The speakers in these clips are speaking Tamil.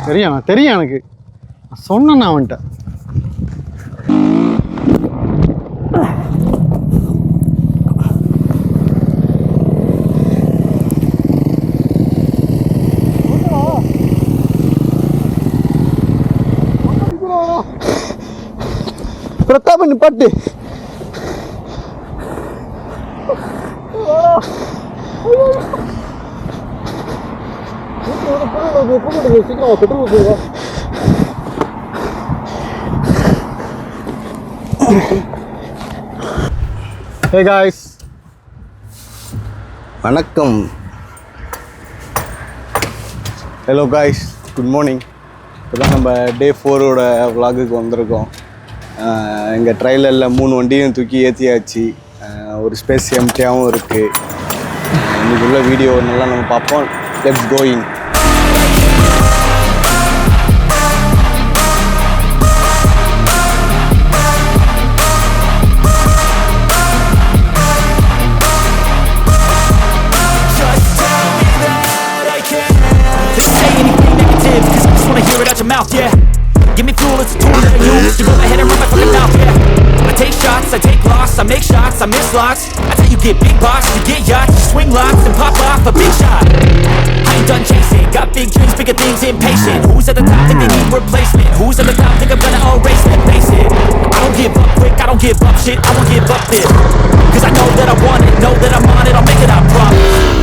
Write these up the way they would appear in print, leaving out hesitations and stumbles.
தெரியும் எனக்கு சொன்னேன் நான் அவன்கிட்ட. பிரதாபன் நிப்பாட்டு. Hey guys, வணக்கம். Hello guys, good morning. இப்போ தான் நம்ம டே 4ஓட vlogக்கு வந்திருக்கோம். எங்கள் ட்ரைலரில் 3 வண்டியும் தூக்கி ஏற்றியாச்சு. ஒரு ஸ்பேஸ் எம்டியாகவும் இருக்குது. இன்றைக்கி உள்ள வீடியோ நல்லா நம்ம பார்ப்போம். Let's going. Mouth, yeah. Give me fuel, it's a tool that I use to go ahead and run my fucking mouth, yeah. I take shots, I take loss, I make shots, I miss locks. I tell you get big box, you get yachts, you swing locks and pop off a big shot. I ain't done chasing, got big dreams, bigger things, impatient. Who's at the top think they need replacement? Who's at the top think I'm gonna erase them? Face it, I don't give up quick, I don't give up shit, I won't give up this. Cause I know that I want it, know that I'm on it, I'll make it, I promise.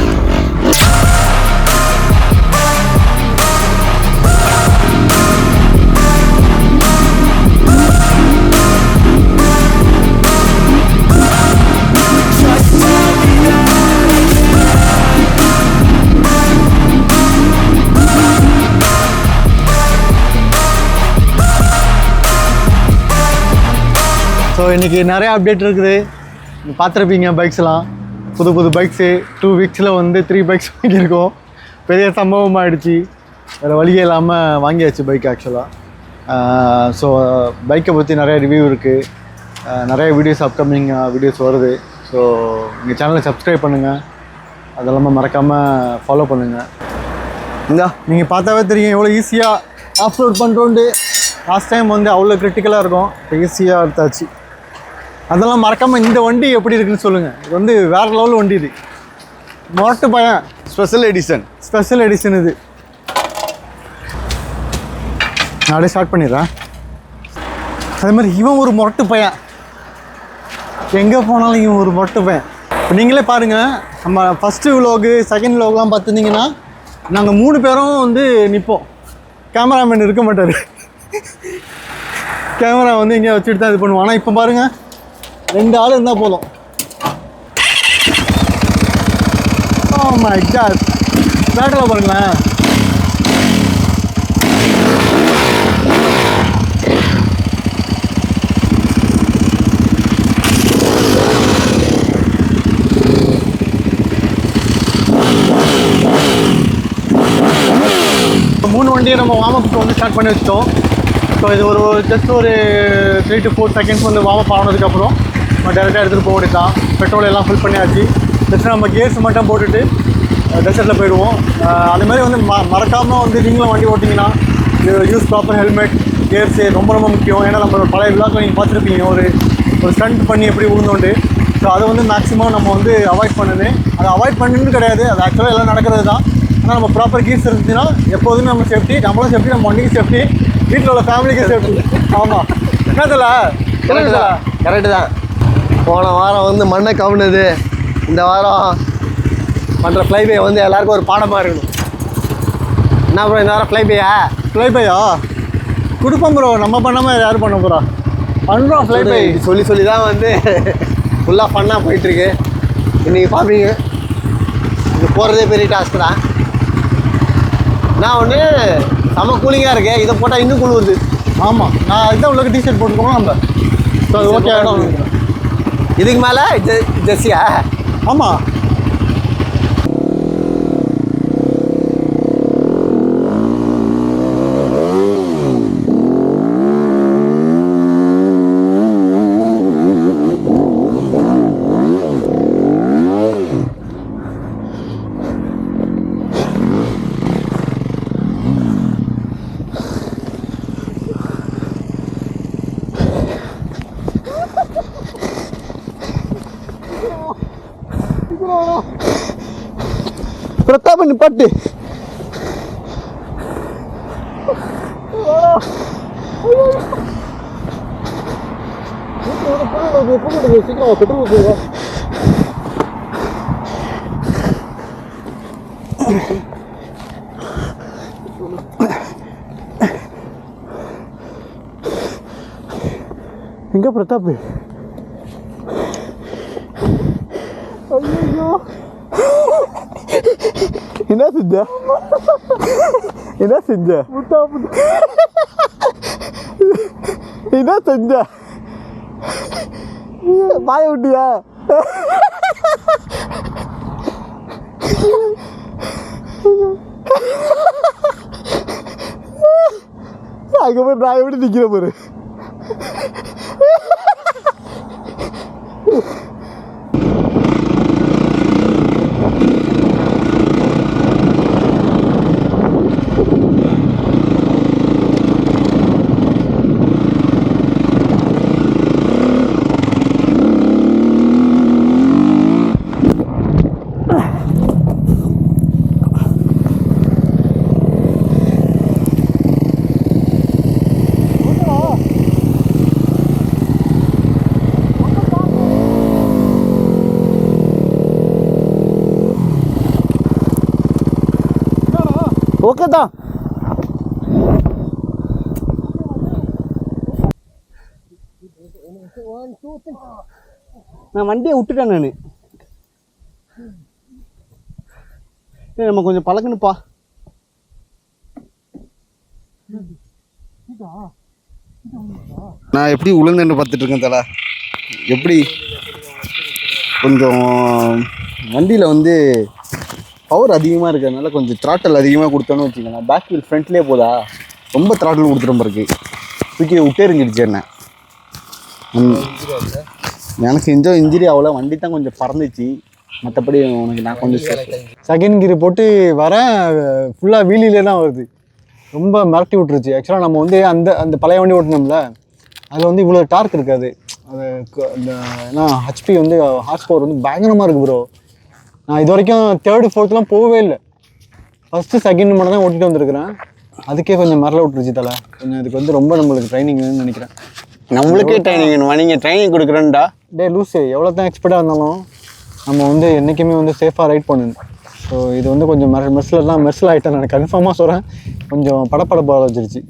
So இன்றைக்கி நிறையா அப்டேட் இருக்குது. நீங்கள் பார்த்துருப்பீங்க பைக்ஸ்லாம். புது பைக்ஸு 2 வீக்ஸில் வந்து 3 பைக்ஸ் வாங்கியிருக்கோம். பெரிய சம்பவம் ஆகிடுச்சு. வேறு வழியே இல்லாமல் வாங்கியாச்சு பைக் ஆக்சுவலாக. ஸோ பைக்கை பற்றி நிறையா ரிவ்யூ இருக்குது. நிறைய வீடியோஸ் அப்கமிங் வீடியோஸ் வருது. ஸோ எங்கள் சேனலை சப்ஸ்கிரைப் பண்ணுங்கள். அதெல்லாமல் மறக்காமல் ஃபாலோ பண்ணுங்கள். நீங்கள் பார்த்தாவே தெரியும் எவ்வளோ ஈஸியாக ஆஃப் ரோட் பண்ணுறோண்டு. லாஸ்ட் டைம் வந்து அவ்வளோ கிரிட்டிக்கலாக இருக்கும். இப்போ ஈஸியாக எடுத்தாச்சு. அதெல்லாம் மறக்காமல் இந்த வண்டி எப்படி இருக்குன்னு சொல்லுங்கள். இது வந்து வேறு லெவல் வண்டி. இது மொரட்டு பையன் ஸ்பெஷல் எடிஷன் இது. நான் அப்படியே ஸ்டார்ட் பண்ணிடுறேன். அதே மாதிரி இவன் ஒரு மொரட்டு பையன். எங்கே போனாலும் இவன் ஒரு மொரட்டு பையன். இப்போ நீங்களே பாருங்கள், நம்ம ஃபஸ்ட்டு விலாகு செகண்ட் விலாக்லாம் பார்த்துருந்தீங்கன்னா நாங்கள் 3 பேரும் வந்து நிற்போம். கேமராமேன் இருக்க மாட்டார். கேமரா வந்து இங்கே வச்சுட்டு தான் இது பண்ணுவோம். ஆனால் இப்போ பாருங்கள், 2 ஆள் இருந்தால் போதும். ஓ மை காட், பேட்டரியில் பாருங்களேன். மூணு வண்டியை நம்ம வார்ம் அப் வந்து ஸ்டார்ட் பண்ணி வச்சிட்டோம். ஸோ இது ஒரு ஜஸ்ட் ஒரு 3 to 4 செகண்ட்ஸ் வந்து வார்ம் அப் ஆனதுக்கப்புறம் நம்ம டேரெக்டாக எடுத்துகிட்டு போக வேண்டியதான். பெட்ரோல் எல்லாம் ஃபில் பண்ணியாச்சு. ஜஸ்ட் நம்ம கியர்ஸ் மட்டும் போட்டுட்டு டெசர்ட்டில் போயிடுவோம். அதுமாதிரி வந்து மறக்காமல் வந்து நீங்களும் வண்டி ஓட்டிங்கன்னா யூஸ் ப்ராப்பர் ஹெல்மெட், கியர்ஸு ரொம்ப முக்கியம். ஏன்னா நம்ம பழைய விழாக்கள் நீங்கள் பார்த்துருப்பீங்க, ஒரு ஸ்டண்ட் பண்ணி எப்படி விழுந்தோண்டு. ஸோ அதை வந்து மேக்ஸிமம் நம்ம வந்து அவாய்ட் பண்ணுது. அதை அவாய்ட் பண்ணுன்னு கிடையாது, அது ஆக்சுவலாக எல்லாம் நடக்கிறது தான். ஆனால் நம்ம ப்ராப்பர் கீர்ஸ் இருந்துச்சுன்னா எப்போதுமே நம்ம சேஃப்டி, நம்மளும் சேஃப்டி, நம்ம வண்டிக்கு சேஃப்டி, வீட்டில் உள்ள ஃபேமிலிக்கு சேஃப்டி. ஆமாம், என்னதில்ல கரெக்டு தான். போன வாரம் வந்து மண்ணை கவுனது, இந்த வாரம் பண்ணுற ஃப்ளைபே வந்து எல்லாருக்கும் ஒரு பாடமாக இருக்கணும். என்ன ப்ரோ இந்த வாரம் ஃப்ளைபேயா கொடுப்போம் ப்ரோ. நம்ம பண்ணாமல் யார் பண்ண போகிறோம்? பண்ணுறோம் ஃப்ளைபே சொல்லி தான் வந்து ஃபுல்லாக ஃபன்னாக போயிட்டுருக்கு. இன்றைக்கி பார்ப்பீங்க, இது போகிறதே பெரிய டாஸ்க் தான். நான் ஒன்று செம்ம கூலிங்காக இருக்கேன், இதை போட்டால் இன்னும் குளிருது. ஆமாம், நான் இதுதான் உங்களுக்கு டிஷர்ட் போட்டுக்கோங்க நம்ம. ஸோ அது ஓகே ஆகிடும். இதுக்கு மேலே ஜெர்சியா? ஆமாம். பிரதாப் நிப்பாட்டு. எங்க பிரதாப்? ஐயோ என்ன செஞ்ச? என்ன செஞ்ச? என்ன செஞ்ச? பாய விட்டியா? அங்க போய் நான் எப்படி நிக்கிற பாரு. ஓகே தான். நான் வண்டியை விட்டுட்டேன் நான். நம்ம கொஞ்சம் பழக்கணுப்பா. நான் எப்படி உளுந்தன்னு பார்த்துட்டு இருக்கேன் தல. எப்படி கொஞ்சம் வண்டியில் வந்து பவர் அதிகமாக இருக்கிறதுனால கொஞ்சம் த்ராட்டல் அதிகமாக கொடுத்தோன்னு வச்சுக்கோங்க. பேக் வீல் ஃப்ரண்ட்லேயே போதா ரொம்ப த்ராட்டல் கொடுத்துட்டு இருக்கு. தூக்கி விட்டே இருந்துடுச்சு என்ன. எனக்கு இன்ஜுரி ஆகல, வண்டி தான் கொஞ்சம் பறந்துச்சு. மற்றபடி உனக்கு நான் கொஞ்சம் செகண்ட் கியர் போட்டு வரேன், ஃபுல்லாக வீலிலே தான் வருது. ரொம்ப மிரட்டி விட்டுருச்சு. ஆக்சுவலாக நம்ம வந்து அந்த பழைய வண்டி ஓட்டினோம்ல, அதில் வந்து இவ்வளோ டார்க் இருக்காது. அது அந்த ஏன்னா ஹெச்பி வந்து ஹார்ஸ் பவர் வந்து பயங்கரமாக இருக்குது ப்ரோ. நான் இது வரைக்கும் 3rd 4thலாம் போகவே இல்லை. ஃபஸ்ட்டு செகண்ட் மட்டும் தான் ஓட்டிகிட்டு வந்துருக்குறேன். அதுக்கே கொஞ்சம் மரல விட்டுருச்சு தலை. கொஞ்சம் இதுக்கு வந்து ரொம்ப நம்மளுக்கு ட்ரைனிங்னு நினைக்கிறேன். நம்மளுக்கே ட்ரைனிங் நீங்கள் ட்ரைனிங் கொடுக்குறேன்டா. டே லூஸு, எவ்வளோ தான் எக்ஸ்பர்ட்டாக இருந்தாலும் நம்ம வந்து என்றைக்குமே வந்து சேஃபாக ரைட் பண்ணணும். ஸோ இது வந்து கொஞ்சம் மெர்சில் ஆகிட்டேன் நான் கன்ஃபார்மாக சொல்கிறேன். கொஞ்சம் படப்படப்பாக வச்சிருச்சு.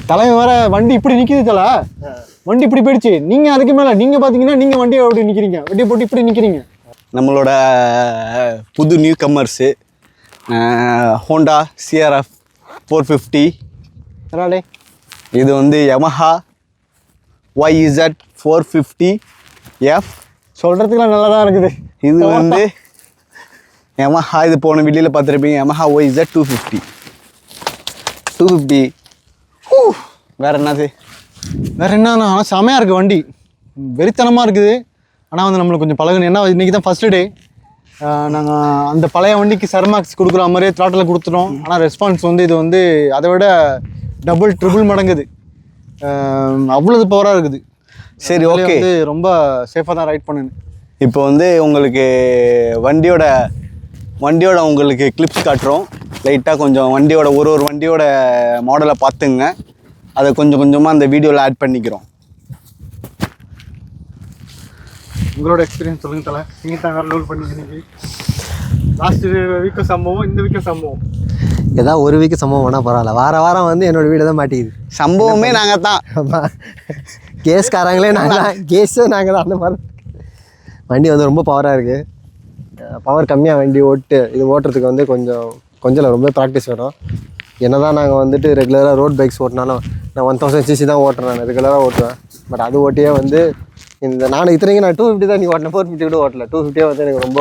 தலைவன் வேறு வண்டி இப்படி நிற்கிது தலை. வண்டி இப்படி போயிடுச்சு. நீங்கள் அதுக்கு மேலே நீங்கள் பார்த்தீங்கன்னா நீங்கள் வண்டியை அப்படி நிற்கிறீங்க, வண்டியை போட்டு இப்படி நிற்கிறீங்க. நம்மளோட புது நியூ கம்மர்ஸு ஹோண்டா CRF 450. அடாடே, இது வந்து Yamaha YZ 450F. சொல்கிறதுக்குலாம் நல்லா தான் இருக்குது. இது வந்து Yamaha, இது போன வீடியோவில் பார்த்துருப்பீங்க. Yamaha YZ 250. வேறு என்னது? வேறு என்னன்னா செமையாக இருக்குது வண்டி, வெறித்தனமாக இருக்குது. ஆனால் வந்து நம்மளுக்கு கொஞ்சம் பழகணும். ஏன்னா இன்றைக்கி தான் ஃபஸ்ட்டு டே. நாங்கள் அந்த பழைய வண்டிக்கு சர்மாக்ஸ் கொடுக்குற மாதிரியே த்ராட்டில் கொடுத்துட்டோம். ஆனால் ரெஸ்பான்ஸ் வந்து இது வந்து அதை விட டபுள் ட்ரிபிள் மடங்குது. அவ்வளோது பவராக இருக்குது. சரி, ஓகே. வந்து ரொம்ப சேஃபாக தான் ரைட் பண்ணுது. இப்போ வந்து உங்களுக்கு வண்டியோட உங்களுக்கு கிளிப்ஸ் காட்டுறோம். லைட்டாக கொஞ்சம் வண்டியோட ஒரு வண்டியோட மாடலை பார்த்துங்க. அதை கொஞ்சம் கொஞ்சமாக அந்த வீடியோவில் ஆட் பண்ணிக்கிறோம். உங்களோட எக்ஸ்பீரியன்ஸ் சொல்லுங்கள் தலை. நீங்கள் தான் வேறு லோல் பண்ணிக்கிறீங்க. லாஸ்ட்டு வீக்கு சம்பவம், இந்த வீக்கு சம்பவம். ஏதாவது ஒரு வீக்கு சம்பவம் வேணால் பரவாயில்ல. வாரம் வந்து என்னோடய வீடு தான் மாட்டிக்குது. சம்பவமே நாங்கள் தான். கேஸ்காரங்களே நாங்கள் தான், கேஸும் நாங்கள் தான். அந்த மாதிரி வண்டி வந்து ரொம்ப பவராக இருக்குது. பவர் கம்மியாக வண்டி இது ஓட்டுறதுக்கு வந்து கொஞ்சம் ரொம்ப ப்ராக்டிஸ் வேணும். என்ன தான் நாங்கள் வந்துட்டு ரெகுலராக ரோட் பைக்ஸ் ஓட்டினாலும், நான் 1000cc தான் ஓட்டுறேன். நான் ரெகுலராக ஓட்டுவேன். பட் அது ஓட்டியே வந்து நான் இத்தனைக்கும் நான் 250 தான் நீ ஓட்டினேன். 450 கூட ஓட்டல. 250 வந்து எனக்கு ரொம்ப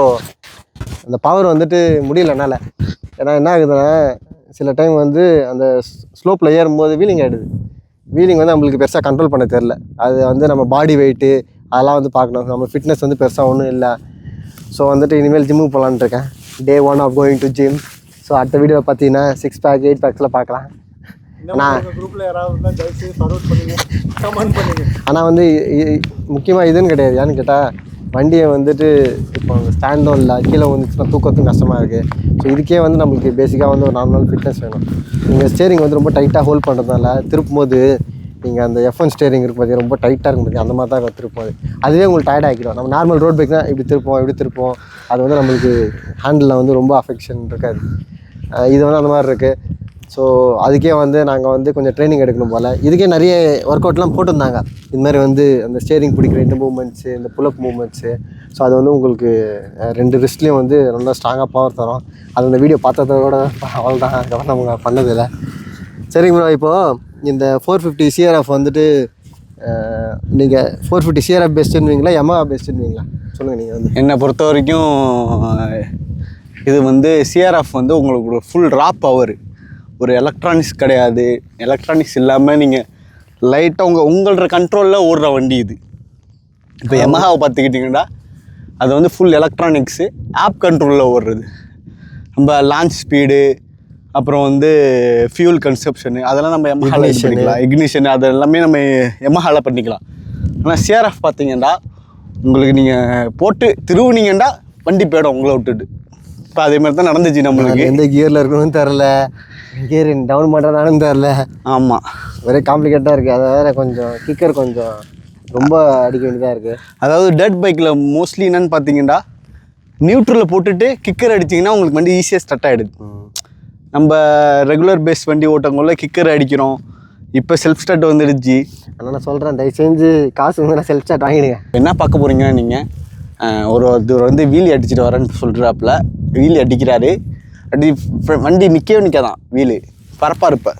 அந்த பவர் வந்துட்டு முடியல என்னால். ஏன்னா என்ன ஆகுதுன்னா, சில டைம் வந்து அந்த ஸ்லோப்பில் ஏறும்போது வீலிங் ஆகிடுது. வீலிங் வந்து நம்மளுக்கு பெருசாக கண்ட்ரோல் பண்ண தெரில. அது வந்து நம்ம பாடி வெயிட்டு அதெல்லாம் வந்து பார்க்கணும். நம்ம ஃபிட்னஸ் வந்து பெருசாக ஒன்றும் இல்லை. ஸோ வந்துட்டு இனிமேல் ஜிம்முக்கு போகலான்னு இருக்கேன். Day 1 of going to gym. So அடுத்த வீடியோவில் பார்த்தீங்கன்னா 6 பேக் 8 பேக்ஸில் பார்க்கலாம். ஆனால் வந்து முக்கியமாக இதுன்னு கிடையாது. ஏன்னு கேட்டால் வண்டியை வந்துட்டு இப்போ ஸ்டாண்டும் இல்லை, கீழே வந்துச்சுன்னா தூக்கத்துக்கு கஷ்டமாக இருக்குது. ஸோ இதுக்கே வந்து நம்மளுக்கு பேசிக்காக வந்து ஒரு 4 நாள் ஃபிட்னஸ் வேணும். நீங்கள் ஸ்டேரிங் வந்து ரொம்ப டைட்டாக ஹோல்ட் பண்ணுறதுனால திருப்பும் போது நீங்கள் அந்த F1 ஸ்டேரிங் இருக்கும் பார்த்தீங்க, ரொம்ப டைட்டாக இருக்கும் பார்த்தீங்க, அந்த மாதிரி தான் திருப்போம். அது அதுவே உங்களுக்கு டயர்ட் ஆகிடும். நம்ம நார்மல் ரோட் பைக்னா இப்படி திருப்போம் அது வந்து நம்மளுக்கு ஹேண்டில் வந்து ரொம்ப அஃபெக்ஷன் இருக்காது. இது வந்து அந்த மாதிரி இருக்குது. ஸோ அதுக்கே வந்து நாங்கள் வந்து கொஞ்சம் ட்ரைனிங் எடுக்கணும் போல். இதுக்கே நிறைய ஒர்க் அவுட்லாம் போட்டிருந்தாங்க. இது மாதிரி வந்து அந்த ஸ்டேரிங் பிடிக்கிற இந்த மூமெண்ட்ஸு, இந்த புல்அப் மூமெண்ட்ஸு. ஸோ அது வந்து உங்களுக்கு 2 ரிஸ்ட்லேயும் வந்து நல்லா ஸ்ட்ராங்காக பவர் தரும். அது அந்த வீடியோ பார்த்ததோட அவ்வளோதான், அதுக்கப்புறம் நம்ம பண்ணதில்லை. சரிங்க ப்ரோ, இப்போது இந்த 450 CRF வந்துட்டு நீங்கள் 450 CRF பெஸ்ட்டுன்னுவீங்களா, Yamaha பெஸ்ட்டுன்னுவீங்களா? சொல்லுங்கள் நீங்கள் வந்து. என்னை பொறுத்த வரைக்கும் இது வந்து CRF வந்து உங்களுக்கு ஒரு ஃபுல் ரா பவர், ஒரு எலக்ட்ரானிக்ஸ் கிடையாது. எலக்ட்ரானிக்ஸ் இல்லாமல் நீங்கள் லைட்டாக உங்களோட கண்ட்ரோலில் ஓடுற வண்டி இது. இப்போ Yamahaவை பார்த்துக்கிட்டிங்கன்னா அது வந்து ஃபுல் எலக்ட்ரானிக்ஸு, ஆப் கண்ட்ரோலில் ஓடுறது. நம்ம லான்ச் ஸ்பீடு, அப்புறம் வந்து ஃபியூல் கன்சப்ஷனு அதெல்லாம் நம்ம Yamahaவில் பண்ணிக்கலாம். இக்னிஷன் அது எல்லாமே நம்ம Yamahaவில் பண்ணிக்கலாம். ஆனால் CRF பார்த்தீங்கன்னா உங்களுக்கு நீங்கள் போட்டு திருவுனீங்கன்னா வண்டி போயிடும் உங்களை விட்டுட்டு. இப்போ அதே மாதிரி தான் நடந்துச்சு நம்மளுக்கு. எந்த கியரில் இருக்கணும்னு தெரில, கியர் டவுன் பண்ணுறதானு தெரில. ஆமாம், ஒரே காம்ப்ளிகேட்டாக இருக்குது. அதை வேறு கொஞ்சம் கிக்கர் கொஞ்சம் ரொம்ப அடிக்க வேண்டியதாக இருக்குது. அதாவது டர்ட் பைக்கில் மோஸ்ட்லி என்னென்னு பார்த்தீங்கன்னா நியூட்ரலில் போட்டுட்டு கிக்கர் அடிச்சிங்கன்னா உங்களுக்கு வண்டி ஈஸியாக ஸ்டார்ட் ஆகிடுது. நம்ம ரெகுலர் பேஸ் வண்டி ஓட்டங்குள்ள கிக்கர் அடிக்கிறோம். இப்போ செல்ஃப் ஸ்டார்ட் வந்துடுச்சு. ஆனால் நான் சொல்கிறேன், தயவு செஞ்சு காசு வந்து நான் செல்ஃப் ஸ்டார்ட் வாங்கிடுங்க. என்ன பார்க்க போகிறீங்கன்னா நீங்கள் ஒருத்தர் வந்து வீலி அடிச்சுட்டு வரேன்னு சொல்கிறாப்புல, வீலி அடிக்கிறாரு. வண்டி நிற்கவே நிற்காதான், வீலு பரப்பாக இருப்ப.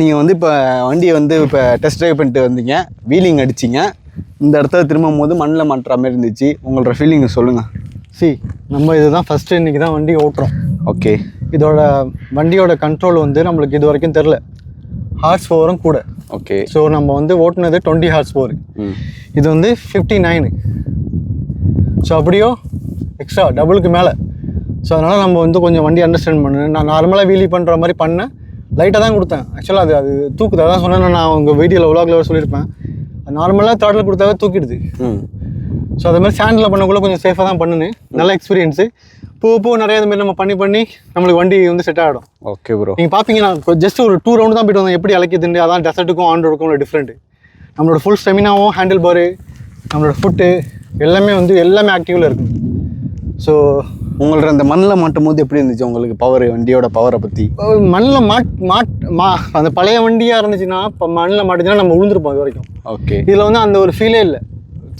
நீங்கள் வந்து இப்போ வண்டியை வந்து இப்போ டெஸ்ட் ட்ரைவ் பண்ணிட்டு வந்தீங்க, வீலிங் அடிச்சிங்க, இந்த இடத்துல திரும்பும் போது மண்ணில் மாட்டுற மாதிரி இருந்துச்சு. உங்களோட ஃபீலிங்கை சொல்லுங்கள். நம்ம இதுதான் ஃபஸ்ட்டு இன்றைக்கி தான் வண்டி ஓட்டுறோம். ஓகே, இதோட வண்டியோட கண்ட்ரோல் வந்து நம்மளுக்கு இது வரைக்கும் தெரில. ஹார்ஸ் பவரும் கூட. ஓகே, ஸோ நம்ம வந்து ஓட்டுனது 20 ஹார்ஸ் பவர். இது வந்து 59. ஸோ அப்படியோ எக்ஸ்ட்ரா டபுளுக்கு மேலே. ஸோ அதனால் நம்ம வந்து கொஞ்சம் வண்டி அண்டர்ஸ்டாண்ட் பண்ணு. நான் நார்மலாக வீலி பண்ணுற மாதிரி பண்ணேன், லைட்டாக தான் கொடுத்தேன். ஆக்சுவலாக அது தூக்குது. அதான் சொன்னேன், நான் உங்கள் வீடியோவில் விலாகில் சொல்லியிருப்பேன். நார்மலாக த்ராட்டில் கொடுத்தாவே தூக்கிடுது. ஸோ அது மாதிரி ஸ்டாண்டில் பண்ணக்குள்ள கொஞ்சம் சேஃபாக தான் பண்ணுனேன். நல்ல எக்ஸ்பீரியன்ஸு. பூ நிறைய இது மாதிரி நம்ம பண்ணி நம்மளுக்கு வண்டி வந்து செட் ஆகிடும். ஓகே ப்ரோ, நீங்கள் பார்ப்பீங்கன்னா ஜஸ்ட் ஒரு 2 ரவுண்டு தான் போய்ட்டு வந்தோம். எப்படி அழைக்குதுண்டு அதான் டெசர்ட்டுக்கும் ஆன் ரோடுக்கும் உள்ள டிஃப்ரெண்ட்டு. நம்மளோட ஃபுல் ஸ்டெமினாவும், ஹேண்டில் பாரு, நம்மளோட ஃபுட்டு எல்லாமே ஆக்டிவில் இருக்கும். ஸோ உங்களோட அந்த மண்ணில் மாட்டும் போது எப்படி இருந்துச்சு உங்களுக்கு பவர், வண்டியோட பவரை பற்றி? மண்ணில் அந்த பழைய வண்டியாக இருந்துச்சுன்னா இப்போ மண்ணில் மாட்டுச்சுன்னா நம்ம விழுந்துருப்போம் இது வரைக்கும். ஓகே, இதில் வந்து அந்த ஒரு ஃபீலே இல்லை.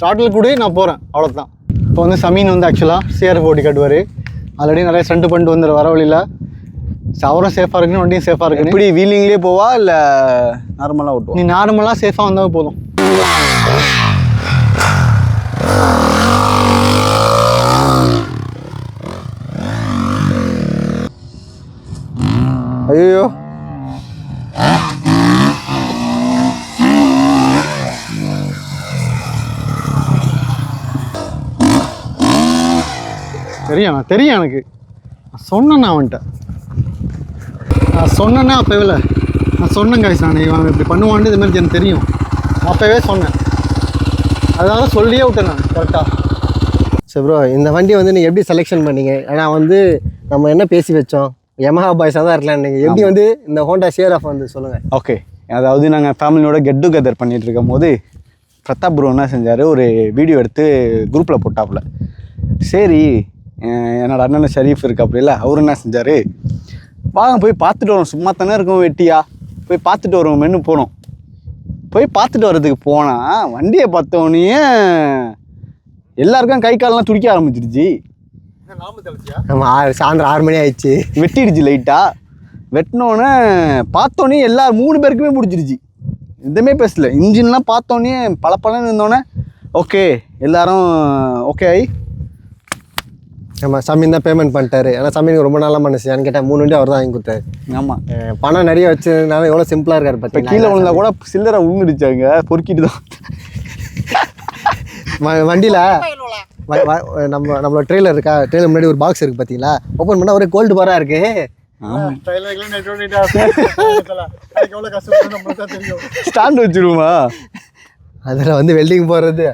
த்ராட்டில் கூட நான் போகிறேன், அவ்வளோதான். இப்போ வந்து சமீன் வந்து ஆக்சுவலாக CRF ஓட்டி காட்டுவார். ஆல்ரெடி நிறைய ஸ்டண்ட் பண்ணிட்டு வந்துடுற வர வழியில். அவரும் சேஃபாக இருக்குன்னு, வண்டியும் சேஃபாக இருக்குன்னு. இப்படி வீலிங்லேயே போவா இல்லை நார்மலாக ஓட்டுவோம்? நீ நார்மலாக சேஃபாக வந்தால் போதும். ஐயோ, தெரியும் எனக்கு. நான் சொன்னேன், அவன்கிட்ட நான் சொன்னேன்னா அப்போவே நான் சொன்னேன் காய்ஸ், நான் இவன் இப்படி பண்ணுவான்ட்டு இது மாதிரி எனக்கு தெரியும். அப்போவே சொன்னேன், அதனால சொல்லியே விட்டேன் நான் கரெக்டாக. சரி ப்ரோ, இந்த வண்டியை வந்து நீங்கள் எப்படி செலெக்ஷன் பண்ணீங்க? ஏன்னா வந்து நம்ம என்ன பேசி வச்சோம், Yamaha பாய்ஸாக தான் இருக்கலாம். நீங்கள் எப்படி வந்து இந்த Honda CRF வந்து சொல்லுங்கள். ஓகே, அதாவது நாங்கள் ஃபேமிலியோட கெட் டுகெதர் பண்ணிகிட்டு இருக்கும் போது பிரதாப் ப்ரோ என்ன செஞ்சார், ஒரு வீடியோ எடுத்து குரூப்பில் போட்டாப்புல. சரி, என்னோட அண்ணன் ஷரீஃப் இருக்காப்புல, அவர் என்ன செஞ்சார், வாங்க போய் பார்த்துட்டு வரோம், சும்மா தானே இருக்கும் வெட்டியா, போய் பார்த்துட்டு வருவோம்னு போனோம். போய் பார்த்துட்டு வர்றதுக்கு போனால் வண்டியை பார்த்தோன்னே எல்லாருக்கும் கை காலெலாம் துடிக்க ஆரம்பிச்சிருச்சு. நம்ம சாயந்தரம் 6 மணி ஆயிடுச்சு, வெட்டிடுச்சு லைட்டாக. வெட்டினோன்னே பார்த்தோன்னே 3 பேருக்குமே பிடிச்சிருச்சு. எதுவுமே பேசல. இன்ஜின்லாம் பார்த்தோன்னே பல இருந்தோடனே ஓகே எல்லாரும் ஓகே ஆகி ஆமாம் சமீன் தான் பேமெண்ட் பண்ணிட்டாரு. ஏன்னா சமீனுக்கு ரொம்ப நாளாக மனசு ஏன்னு கேட்டால் 3 வண்டி அவர் தான் வாங்கி கொடுத்தாரு. ஆமாம் பணம் நிறைய வச்சதுனால எவ்வளோ சிம்பிளாக இருக்காரு இப்போ பார்த்தீங்களா. கீழே விழுந்தா கூட சில்லறை உழுந்துருச்சாங்க பொறுக்கிட்டு தான். வண்டியில் நம்மளோட ட்ரெயிலர் இருக்கா, ட்ரெயிலர் முன்னாடி ஒரு பாக்ஸ் இருக்குது பார்த்தீங்களா, ஓப்பன் பண்ணால் ஒரே கோல்டு பாராக இருக்குது. ஸ்டாண்ட் வச்சிருவோமா அதில் வந்து வெல்டிங் போடுறது.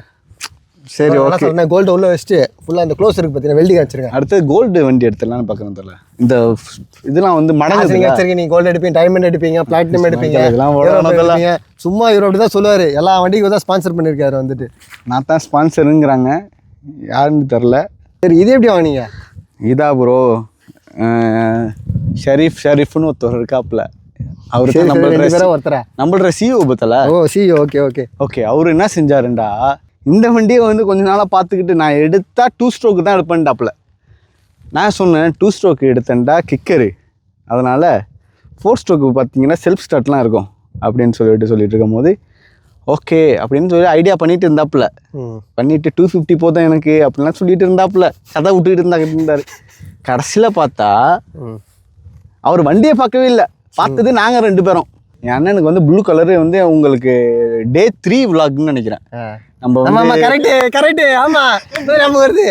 சரி ஓகே. கோல்டு உள்ள வச்சுட்டு ஃபுல்லாக அந்த க்ளோஸ் இருக்குது பார்த்தீங்கன்னா வெல்டிங் வச்சிருக்கேன். அடுத்து கோல்டு வண்டி எடுத்துடலாம்னு பார்க்குறேன். தெரியல இந்த இதெல்லாம் வந்து மடங்கு வச்சிருக்கீங்க. நீங்கள் கோல்டு எடுப்பீங்க, டைமண்ட் எடுப்பீங்க, பிளாட்டினம் எடுப்பீங்க, இதெல்லாம் சும்மா இவர் அப்படி தான் சொல்லுவார். எல்லா வண்டிக்கும் தான் ஸ்பான்சர் பண்ணியிருக்காரு வந்துட்டு. நான் தான் ஸ்பான்சருங்கிறாங்க, யாருன்னு தெரில. சரி இது எப்படி வாங்கினீங்க? இதா ப்ரோ ஷரீஃப்னு ஒருத்தர் இருக்காப்புல. அவரு நம்மளோட சிஓ பத்தல. ஓ சிஓ. Okay okay okay. அவர் என்ன செஞ்சாருண்டா, இந்த வண்டியை வந்து கொஞ்ச நாளாக பார்த்துக்கிட்டு நான் எடுத்தா 2 ஸ்ட்ரோக்கு தான் எடுப்பேன்டாப்புல. நான் சொன்னேன் 2 ஸ்ட்ரோக்கு எடுத்தேன்டா கிக்கரு, அதனால் 4 ஸ்ட்ரோக்கு பார்த்தீங்கன்னா செல்ஃப் ஸ்டார்ட்லாம் இருக்கும் அப்படின்னு சொல்லிட்டு இருக்கும் போது ஓகே அப்படின்னு சொல்லி ஐடியா பண்ணிட்டு இருந்தாப்புல. பண்ணிட்டு 250 போதும் எனக்கு அப்படின்லாம் சொல்லிட்டு இருந்தாப்புல, கதை விட்டுக்கிட்டு இருந்தார். கடைசியில் பார்த்தா அவர் வண்டியை பார்க்கவே இல்லை, பார்த்தது நாங்கள் 2 பேரும். என் அண்ணனுக்கு வந்து ப்ளூ கலரு வந்து உங்களுக்கு Day 3 விளாக்னு நினைக்கிறேன். நம்ம கரெக்ட் ஆமா நம்ம வருது.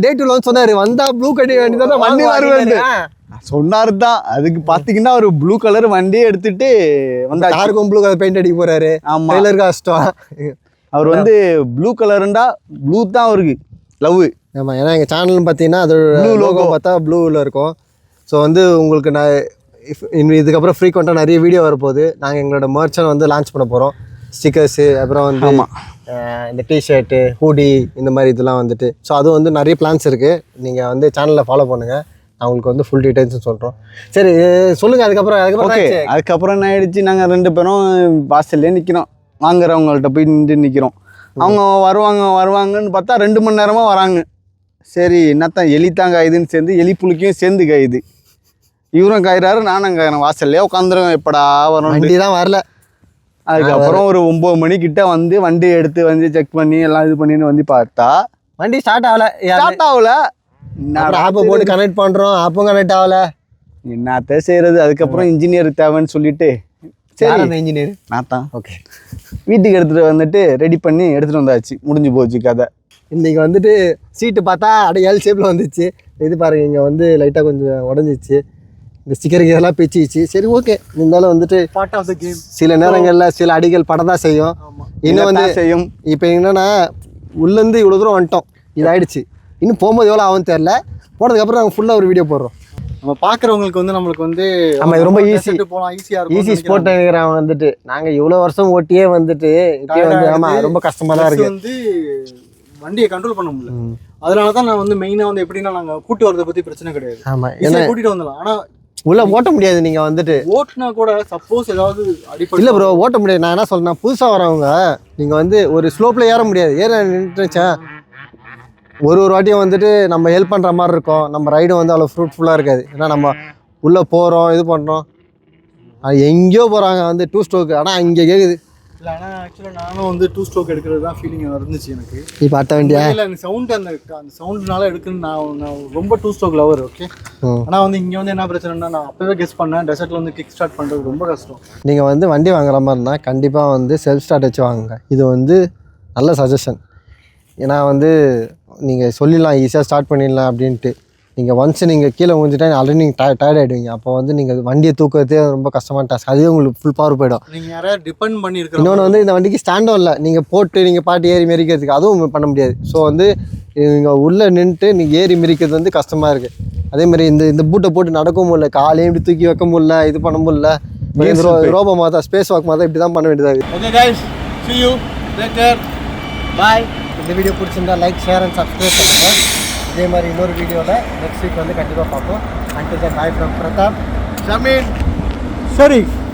Day 2 வந்து சொன்னாரு வந்தா ப்ளூ கட்டி வேண்டியதான் வண்டி வருது சொன்னாரு தான். அதுக்கு பாத்தீங்கன்னா ஒரு ப்ளூ கலர் வண்டியே எடுத்துட்டு வந்தா யாருக்கும் ப்ளூ கலர் பெயிண்ட் அடிக்க போறாரு. ஆமா கஷ்டம். அவர் வந்து ப்ளூ கலருண்டா ப்ளூ தான் அவருக்கு லவ். ஆமா ஏன்னா எங்க சேனல்னு பார்த்தீங்கன்னா அது ப்ளூ லோகோ பார்த்தா ப்ளூவில் இருக்கும். ஸோ வந்து உங்களுக்கு நான் இதுக்கப்புறம் ஃப்ரீக்வெண்ட்டாக நிறைய வீடியோ வரப்போகுது. நாங்கள் எங்களோட மர்ச்சன் வந்து லான்ச் பண்ண போகிறோம். ஸ்டிக்கர்ஸு, அப்புறம் வந்து இந்த டிஷர்ட்டு, ஹூடி, இந்த மாதிரி இதெல்லாம் வந்துட்டு. ஸோ அது வந்து நிறைய பிளான்ஸ் இருக்குது. நீங்கள் வந்து சேனலில் ஃபாலோ பண்ணுங்கள், நான் உங்களுக்கு வந்து ஃபுல் டீட்டெயில்ஸும் சொல்கிறோம். சரி சொல்லுங்கள். அதுக்கப்புறம் என்ன ஆயிடுச்சு, நாங்கள் 2 பேரும் வாசல்லே நிற்கிறோம், வாங்குறவங்கள்ட்ட போய் நின்று நிற்கிறோம். அவங்க வருவாங்கன்னு பார்த்தா 2 மணி நேரமாக வராங்க. சரி என்னத்தான் எலி தான் காயுதுன்னு சேர்ந்து எலி புளிக்கையும் சேர்ந்து காயுது. இவரும் காயிறாரு, நானும் காயிறேன். வாசல்லே உட்காந்துருவேன், எப்படா வரும். வண்டி தான் வரல. அதுக்கப்புறம் ஒரு 9 மணிக்கிட்ட வந்து வண்டி எடுத்து வந்து செக் பண்ணி எல்லாம் இது பண்ணின்னு வந்து பார்த்தா வண்டி ஸ்டார்ட் ஆகல. ஆப்பை போட்டு கனெக்ட் பண்ணுறோம், ஆப்பும் கனெக்ட் ஆகல. என்னத்த செய்யறது? அதுக்கப்புறம் இன்ஜினியர் தேவைன்னு சொல்லிட்டு சரி இன்ஜினியர் நான் தான் ஓகே வீட்டுக்கு எடுத்துகிட்டு வந்துட்டு ரெடி பண்ணி எடுத்துகிட்டு வந்தாச்சு. முடிஞ்சு போச்சு கதை. இன்றைக்கி வந்துட்டு சீட்டு பார்த்தா L ஷேப்பில் வந்துச்சு. இது பாருங்கள், இங்கே வந்து லைட்டாக கொஞ்சம் உடஞ்சிச்சு. இந்த ஸ்டிக்கருக்கு இதெல்லாம் பிச்சிச்சு. சரி ஓகே, இருந்தாலும் வந்துட்டு பார்ட் ஆஃப் த கேம். சில நேரங்களில் சில அடிகள் படம் தான் செய்யும். இன்னும் வந்து செய்யும். இப்போ என்னன்னா உள்ளேருந்து இவ்வளோ தூரம் வந்துட்டோம், இதாகிடுச்சு. இன்னும் போகும்போது எவ்வளோ ஆகும் தெரில. போனதுக்கப்புறம் நாங்கள் ஃபுல்லாக ஒரு வீடியோ போடுறோம். நம்ம பார்க்குறவங்களுக்கு வந்து நம்மளுக்கு வந்து நம்ம இது ரொம்ப ஈஸி ஸ்போர்ட் நினைக்கிறவங்க வந்துட்டு நாங்கள் இவ்வளோ வருஷம் ஓட்டியே வந்துட்டு இப்போ வந்து ஆமாம் ரொம்ப கஷ்டமாக தான் இருக்குது. வந்து வண்டியை கண்ட்ரோல் பண்ண முடியல. அதனால தான் நான் வந்து மெயினாக வந்து எப்படின்னா நாங்கள் கூட்டி வரதை பற்றி பிரச்சனை கிடையாது. ஆமாம் ஏன்னா கூட்டிகிட்டு வந்துடலாம். ஆனால் உள்ள ஓட்ட முடியாது. நீங்கள் வந்துட்டு ஓட்டினா கூட சப்போஸ் ஏதாவது அடிப்படை இல்லை ப்ரோ, ஓட்ட முடியாது. நான் என்ன சொல்றேன்னா, புதுசாக வரவங்க நீங்கள் வந்து ஒரு ஸ்லோப்பில் ஏற முடியாது. நின்றுச்சா ஒரு வாட்டியும் வந்துட்டு நம்ம ஹெல்ப் பண்ணுற மாதிரி இருக்கும். நம்ம ரைடும் வந்து அவ்வளோ ஃப்ரூட்ஃபுல்லாக இருக்காது. ஏன்னா நம்ம உள்ளே போகிறோம், இது பண்ணுறோம், அது எங்கேயோ போகிறாங்க வந்து 2 ஸ்ட்ரோக்கு. ஆனால் இங்கே கேட்குது. இல்லை ஆனால் ஆக்சுவலாக நானும் வந்து 2 ஸ்ட்ரோக் எடுக்கிறது தான் ஃபீலிங் இருந்துச்சு எனக்கு. நீ பார்த்த வேண்டிய இல்லை அந்த சவுண்டு அந்த சவுண்டுனால எடுக்குன்னு நான் ரொம்ப 2 ஸ்ட்ரோக் லவர். ஓகே. ஆனால் வந்து இங்கே வந்து என்ன பிரச்சனைனா, நான் அப்போவே கெஸ் பண்ணேன், டெசர்ட்டில் வந்து கிக் ஸ்டார்ட் பண்ணுறது ரொம்ப கஷ்டம். நீங்கள் வந்து வண்டி வாங்குற மாதிரி இருந்தால் கண்டிப்பாக வந்து செல்ஃப் ஸ்டார்ட் வச்சு வாங்குங்க. இது வந்து நல்ல சஜஷன். ஏன்னா வந்து நீங்கள் சொல்லிடலாம் ஈஸியாக ஸ்டார்ட் பண்ணிடலாம் அப்படின்ட்டு. நீங்கள் ஒன்ஸ் நீங்கள் கீழே முடிஞ்சிட்டா ஆல்ரெடி நீங்கள் டயர்ட் ஆகிடுவீங்க. அப்போ வந்து நீங்கள் வண்டியை தூக்குறதே ரொம்ப கஷ்டமான டாஸ்க். அதுவே உங்களுக்கு ஃபுல் பவர் போயிடும். நீங்கள் யாராவது டிபெண்ட் பண்ணியிருக்கோம். இன்னொன்று வந்து இந்த வண்டிக்கு ஸ்டாண்டும் இல்லை, நீங்கள் போட்டு நீங்கள் பாட்டு ஏறி மிதிக்கிறதுக்கு அதுவும் பண்ண முடியாது. ஸோ வந்து நீங்கள் உள்ளே நின்றுட்டு நீங்கள் ஏறி மிதிக்கிறது வந்து கஷ்டமாக இருக்குது. அதேமாதிரி இந்த பூட்டை போட்டு நடக்கவும் முடியல, காலையும் இப்படி தூக்கி வைக்க முடியல, இது பண்ண முடியல. ரோபோ மாதிரி ஸ்பேஸ் வாக் மாதிரி இப்படி தான் பண்ண வேண்டியதாக. Okay guys, see you later, bye. இந்த வீடியோ பிடிச்சிருந்தா லைக், ஷேர் அண்ட் சப்ஸ்கிரைப் பண்ணுங்கள். இதே மாதிரி இன்னொரு வீடியோவில் நெக்ஸ்ட் வீக் வந்து கண்டிப்பாக பார்ப்போம். Until then, bye from Pratap, Shameen, Sharif.